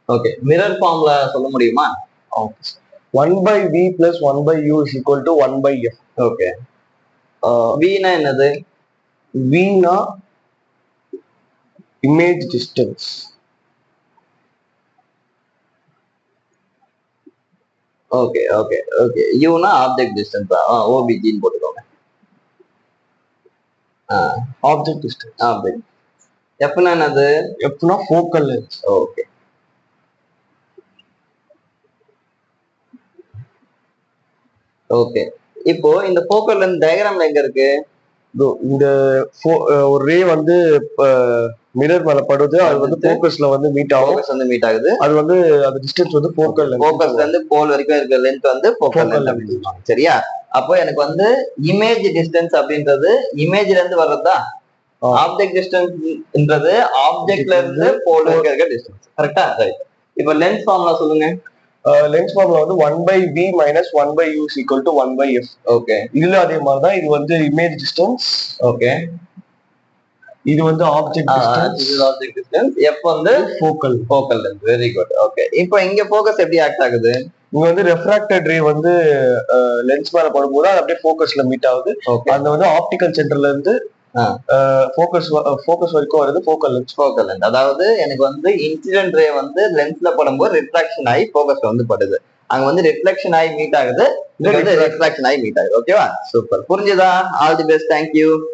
Okay mirror ஃபார்ம்ல சொல்ல முடியுமா? Okay 1 by v plus 1 by u is equal to 1 by f. Okay v னா என்னது? v னா image distance. Okay okay okay u னா object distance. obg ன்னு போட்டுக்கோங்க. Object distance. ஆப்ஜெக்ட் f னா என்னது? f னா focal length. ஓகே ஓகே இப்போ இந்த ஃபோக்கல் லென்த் டயகிராம்ல எங்க இருக்கு? இந்த ஒரு ரே வந்து மிரர் மேல படுது, அது வந்து ஃபோக்கஸ்ல வந்து மீட் ஆகும். ஃபோக்கஸ் வந்து மீட் ஆகுது. அது வந்து அந்த டிஸ்டன்ஸ் வந்து ஃபோக்கல் லென்த். ஃபோக்கஸ்ல இருந்து போல் வரைக்கும் இருக்க லென்த் வந்து ஃபோக்கல் லென்த் அப்படின்னு சொல்லுவாங்க. சரியா? அப்போ எனக்கு வந்து இமேஜ் டிஸ்டன்ஸ் அப்படின்றது இமேஜ்ல இருந்து வர்றதா? ஆப்ஜெக்ட் டிஸ்டன்ஸ்ன்றது ஆப்ஜெக்ட்ல இருந்து போல் வரைக்கும் இருக்க டிஸ்டன்ஸ். கரெக்டா? ரைட். இப்போ லென்ஸ் ஃபார்முலா சொல்லுங்க. லென்ஸ் ஃபார்முலா வந்து 1 by v minus 1 by u is equal to 1 by f. Okay இதுல அதே மாதிரி தான். இது வந்து இமேஜ் டிஸ்டன்ஸ். ஓகே இது வந்து ஆப்ஜெக்ட் டிஸ்டன்ஸ். இது ஆப்ஜெக்ட் டிஸ்டன்ஸ். f வந்து focal length. Very good. Okay இப்போ இங்க ஃபோக்கஸ் எப்படி ஆக்ட் ஆகுது? இங்க வந்து ரெஃப்ராக்டட் ரே வந்து லென்ஸ் மேல படும்போது அது அப்படியே ஃபோக்கஸ்ல மீட் ஆகுது. அந்த வந்து ஆப்டிகல் சென்டர்ல இருந்து ஃபோக்கஸ் வரைக்கும் வருது. Focal length. அதாவது எனக்கு வந்து இன்சிடென்ட் ரே வந்து லென்ஸ்ல படும்போது ரிஃப்ராக்ஷன் ஆகி ஃபோக்கஸ்ல வந்து படுது. அங்க வந்து ரிஃப்ளெக்ஷன் ஆகி மீட் ஆகுது. இங்க வந்து ரிஃப்ராக்ஷன் ஆகி மீட் ஆகுது. ஓகேவா? சூப்பர். புரிஞ்சுதா? All the best. தேங்க்யூ.